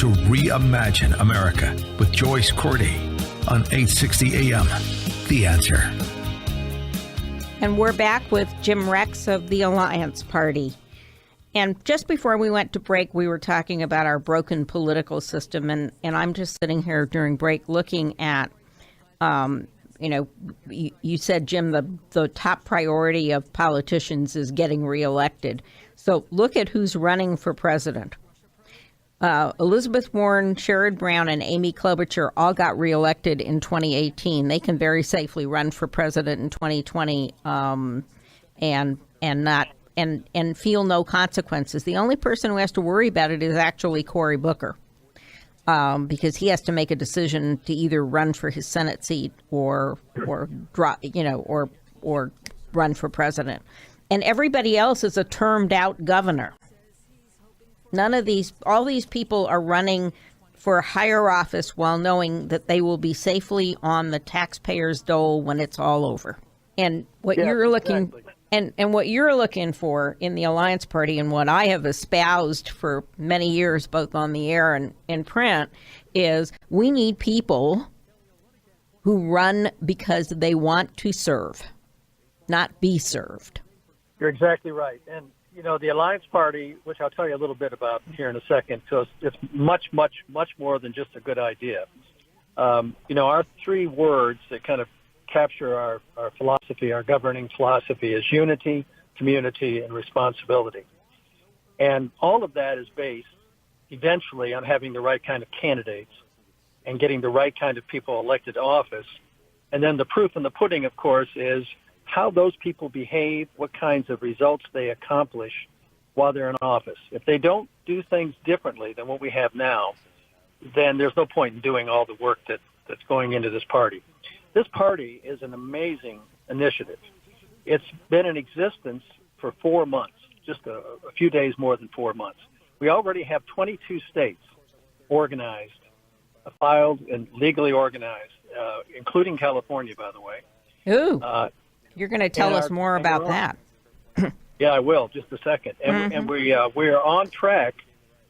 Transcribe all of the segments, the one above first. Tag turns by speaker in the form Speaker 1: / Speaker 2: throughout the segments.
Speaker 1: to Reimagine America with Joyce Cordi on 860 AM. The Answer.
Speaker 2: And we're back with Jim Rex of the Alliance Party. And just before we went to break, we were talking about our broken political system. And I'm just sitting here during break looking at, you said, Jim, the top priority of politicians is getting reelected. So look at who's running for president. Elizabeth Warren, Sherrod Brown, and Amy Klobuchar all got reelected in 2018. They can very safely run for president in 2020 and feel no consequences. The only person who has to worry about it is actually Cory Booker, because he has to make a decision to either run for his Senate seat or run for president. And everybody else is a termed out governor. All these people are running for a higher office while knowing that they will be safely on the taxpayers' dole when it's all over. And what you're looking and what you're looking for in the Alliance Party, and what I have espoused for many years, both on the air and in print, is we need people who run because they want to serve, not be served.
Speaker 3: You're exactly right. And the Alliance Party, which I'll tell you a little bit about here in a second, so it's much, much, much more than just a good idea. Our three words that kind of capture our philosophy, our governing philosophy, is unity, community, and responsibility. And all of that is based eventually on having the right kind of candidates and getting the right kind of people elected to office. And then the proof in the pudding, of course, is how those people behave, what kinds of results they accomplish while they're in office. If they don't do things differently than what we have now, then there's no point in doing all the work that's going into this party. This party is an amazing initiative. It's been in existence for 4 months, just a few days more than 4 months. We already have 22 states organized, filed and legally organized, including California, by the way.
Speaker 2: Ooh. You're going to tell us more about that.
Speaker 3: Yeah, I will, just a second. And we are on track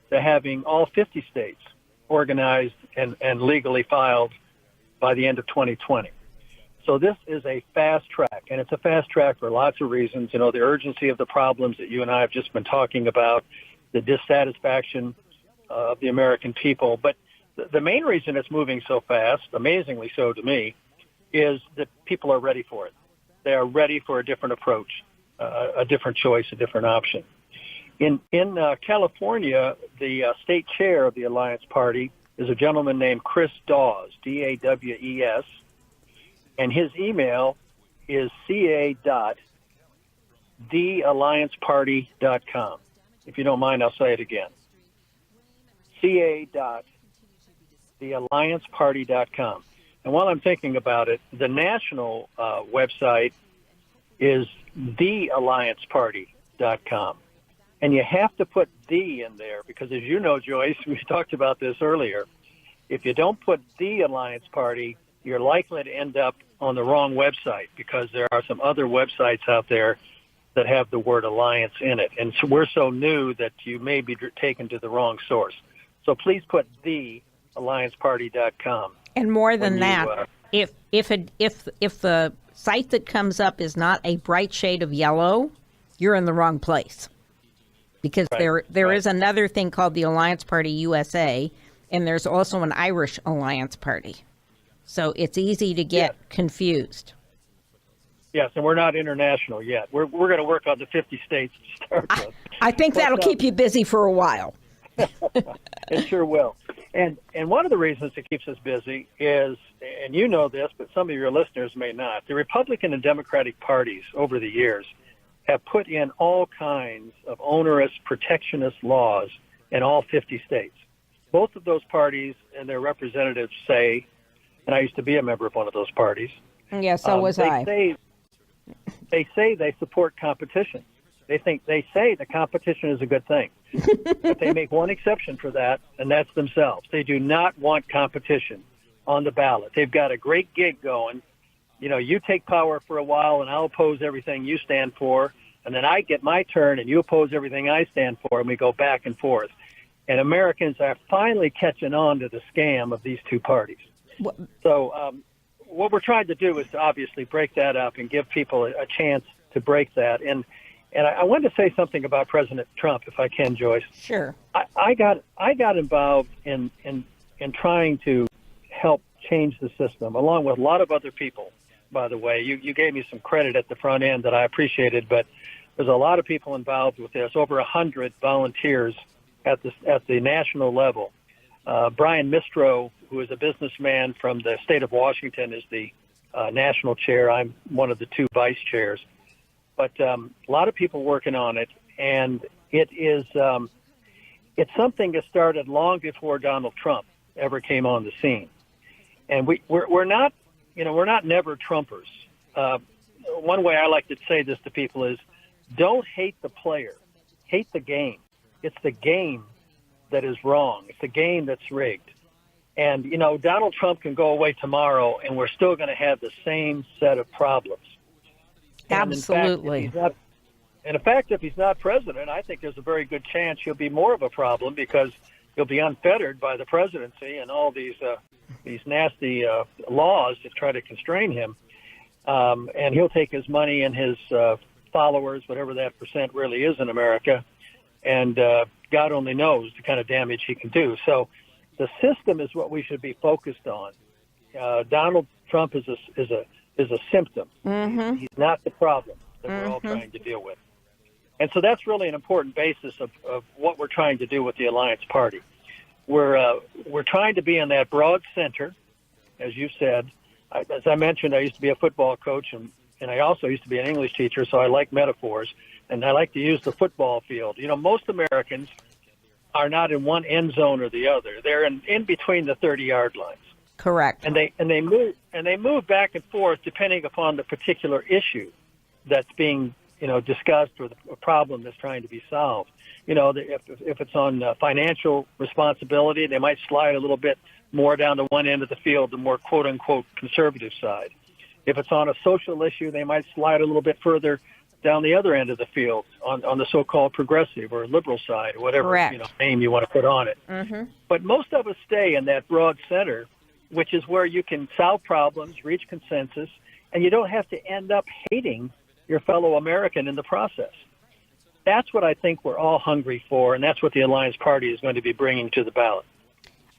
Speaker 3: to having all 50 states organized and legally filed by the end of 2020. So this is a fast track, and it's a fast track for lots of reasons. The urgency of the problems that you and I have just been talking about, the dissatisfaction of the American people. But the main reason it's moving so fast, amazingly so to me, is that people are ready for it. They are ready for a different approach, a different choice, a different option. In California, the state chair of the Alliance Party is a gentleman named Chris Dawes, Dawes, and his email is ca.theallianceparty.com. If you don't mind, I'll say it again. ca.theallianceparty.com. And while I'm thinking about it, the national website is theallianceparty.com. And you have to put "the" in there because, as you know, Joyce, we talked about this earlier. If you don't put "the Alliance Party," you're likely to end up on the wrong website because there are some other websites out there that have the word alliance in it. And so we're so new that you may be taken to the wrong source. So please put theallianceparty.com.
Speaker 2: And more than that, if the site that comes up is not a bright shade of yellow, you're in the wrong place. Because there is another thing called the Alliance Party USA, and there's also an Irish Alliance Party. So it's easy to get confused.
Speaker 3: Yes, and we're not international yet. We're going to work on the 50 states to start with.
Speaker 2: I think that'll keep you busy for a while.
Speaker 3: It sure will. And one of the reasons it keeps us busy is, and you know this, but some of your listeners may not, the Republican and Democratic parties over the years have put in all kinds of onerous protectionist laws in all 50 states. Both of those parties and their representatives say, and I used to be a member of one of those parties.
Speaker 2: Yeah, so was I.
Speaker 3: They say they support competition. They say the competition is a good thing. But they make one exception for that, and that's themselves. They do not want competition on the ballot. They've got a great gig going. You take power for a while, and I'll oppose everything you stand for, and then I get my turn, and you oppose everything I stand for, and we go back and forth. And Americans are finally catching on to the scam of these two parties. So what we're trying to do is to obviously break that up and give people a chance to break that. And I wanted to say something about President Trump, if I can, Joyce.
Speaker 2: Sure.
Speaker 3: I got involved in trying to help change the system, along with a lot of other people, by the way. You gave me some credit at the front end that I appreciated, but there's a lot of people involved with this, over 100 volunteers at the national level. Brian Mistro, who is a businessman from the state of Washington, is the national chair. I'm one of the two vice chairs. But a lot of people working on it, and it's something that started long before Donald Trump ever came on the scene. And we're not never Trumpers. One way I like to say this to people is, don't hate the player, hate the game. It's the game that is wrong. It's the game that's rigged. And, Donald Trump can go away tomorrow, and we're still going to have the same set of problems.
Speaker 2: Absolutely.
Speaker 3: In fact, if he's not president, I think there's a very good chance he'll be more of a problem, because he'll be unfettered by the presidency and all these nasty laws to try to constrain him. And he'll take his money and his followers, whatever that percent really is in America, and God only knows the kind of damage he can do. So the system is what we should be focused on. Donald Trump is a symptom.
Speaker 2: Mm-hmm.
Speaker 3: He's not the problem that we're all trying to deal with. And so that's really an important basis of what we're trying to do with the Alliance Party. We're trying to be in that broad center, as you said. As I mentioned, I used to be a football coach, and I also used to be an English teacher, so I like metaphors, and I like to use the football field. Most Americans are not in one end zone or the other. They're in between the 30-yard lines.
Speaker 2: Correct.
Speaker 3: And they move back and forth depending upon the particular issue that's being discussed, or the problem that's trying to be solved. If it's on financial responsibility, they might slide a little bit more down to one end of the field, the more quote unquote conservative side. If it's on a social issue, they might slide a little bit further down the other end of the field on the so-called progressive or liberal side, or whatever name you want to put on it.
Speaker 2: Mm-hmm.
Speaker 3: But most of us stay in that broad center, which is where you can solve problems, reach consensus, and you don't have to end up hating your fellow American in the process. That's what I think we're all hungry for, and that's what the Alliance Party is going to be bringing to the ballot.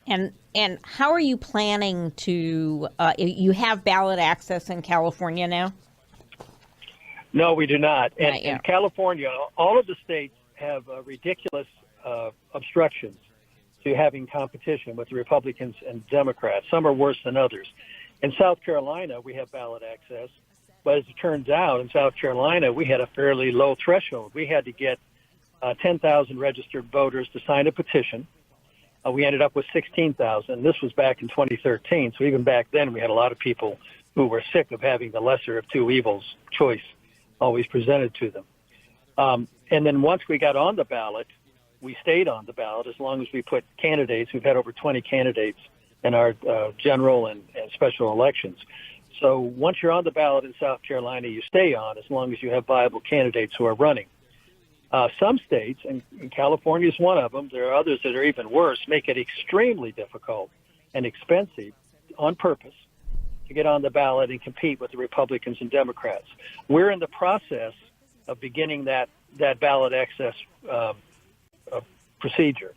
Speaker 2: And how are you planning to? You have ballot access in California now?
Speaker 3: No, we do not. And in California, all of the states have ridiculous obstructions to having competition with the Republicans and Democrats. Some are worse than others. In South Carolina, we have ballot access. But as it turns out, in South Carolina, we had a fairly low threshold. We had to get 10,000 registered voters to sign a petition. We ended up with 16,000. This was back in 2013. So even back then, we had a lot of people who were sick of having the lesser of two evils choice always presented to them. And then once we got on the ballot, we stayed on the ballot as long as we put candidates. We've had over 20 candidates in our general and special elections. So once you're on the ballot in South Carolina, you stay on as long as you have viable candidates who are running. Some states, and California is one of them, there are others that are even worse, make it extremely difficult and expensive on purpose to get on the ballot and compete with the Republicans and Democrats. We're in the process of beginning that ballot access procedure.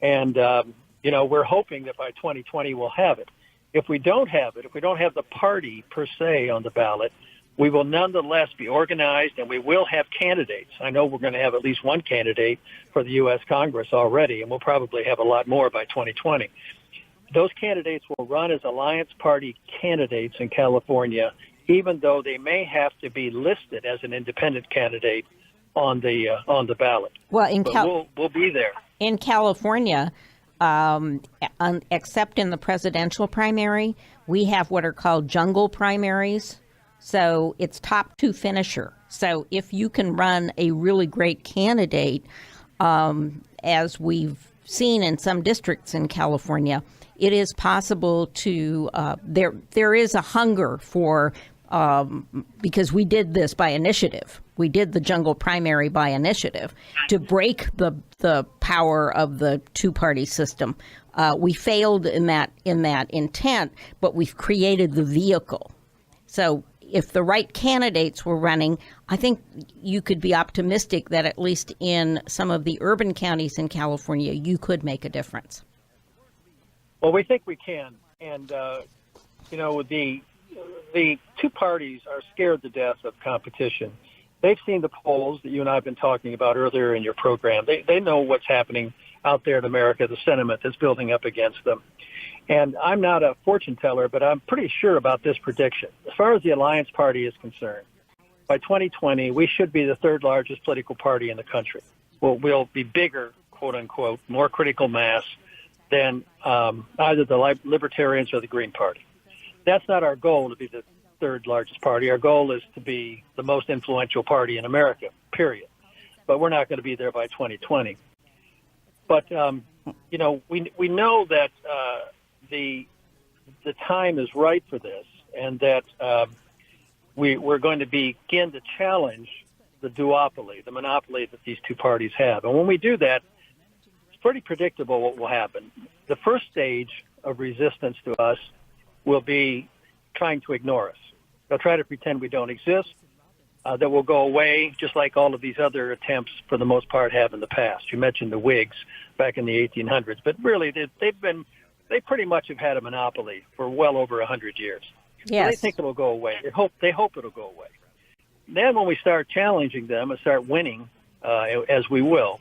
Speaker 3: And, we're hoping that by 2020 we'll have it. If we don't have it, if we don't have the party per se on the ballot, we will nonetheless be organized, and we will have candidates. I know we're going to have at least one candidate for the U.S. Congress already, and we'll probably have a lot more by 2020. Those candidates will run as Alliance Party candidates in California, even though they may have to be listed as an independent candidate on the ballot.
Speaker 2: Well,
Speaker 3: we'll be there.
Speaker 2: In California, except in the presidential primary, we have what are called jungle primaries. So it's top two finisher. So if you can run a really great candidate, as we've seen in some districts in California, it is possible to, there is a hunger for, because we did this by initiative, We did the jungle primary by initiative to break the power of the two-party system. We failed in that intent, but we've created the vehicle. So if the right candidates were running, I think you could be optimistic that at least in some of the urban counties in California, you could make a difference.
Speaker 3: Well, we think we can. And, the two parties are scared to death of competition. They've seen the polls that you and I have been talking about earlier in your program. They know what's happening out there in America, the sentiment that's building up against them. And I'm not a fortune teller, but I'm pretty sure about this prediction. As far as the Alliance Party is concerned, by 2020, we should be the third largest political party in the country. We'll be bigger, quote unquote, more critical mass than either the Libertarians or the Green Party. That's not our goal to be the third largest party. Our goal is to be the most influential party in America, period. But we're not going to be there by 2020. But, we know that the time is right for this, and that we're going to begin to challenge the duopoly, the monopoly that these two parties have. And when we do that, it's pretty predictable what will happen. The first stage of resistance to us will be trying to ignore us. They'll try to pretend we don't exist, that will go away, just like all of these other attempts, for the most part, have in the past. You mentioned the Whigs back in the 1800s, but really they pretty much have had a monopoly for well over 100 years.
Speaker 2: Yes.
Speaker 3: So they think it'll go away. They hope it'll go away. Then when we start challenging them and start winning, as we will,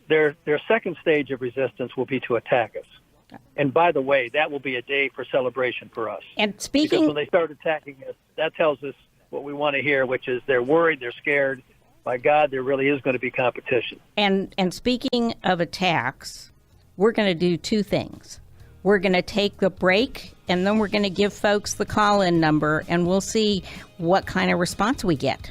Speaker 3: their second stage of resistance will be to attack us. And by the way, that will be a day for celebration for us.
Speaker 2: And
Speaker 3: because when they start attacking us, that tells us what we want to hear, which is they're worried, they're scared. By God, there really is going to be competition.
Speaker 2: And speaking of attacks, we're going to do two things. We're going to take the break, and then we're going to give folks the call-in number, and we'll see what kind of response we get.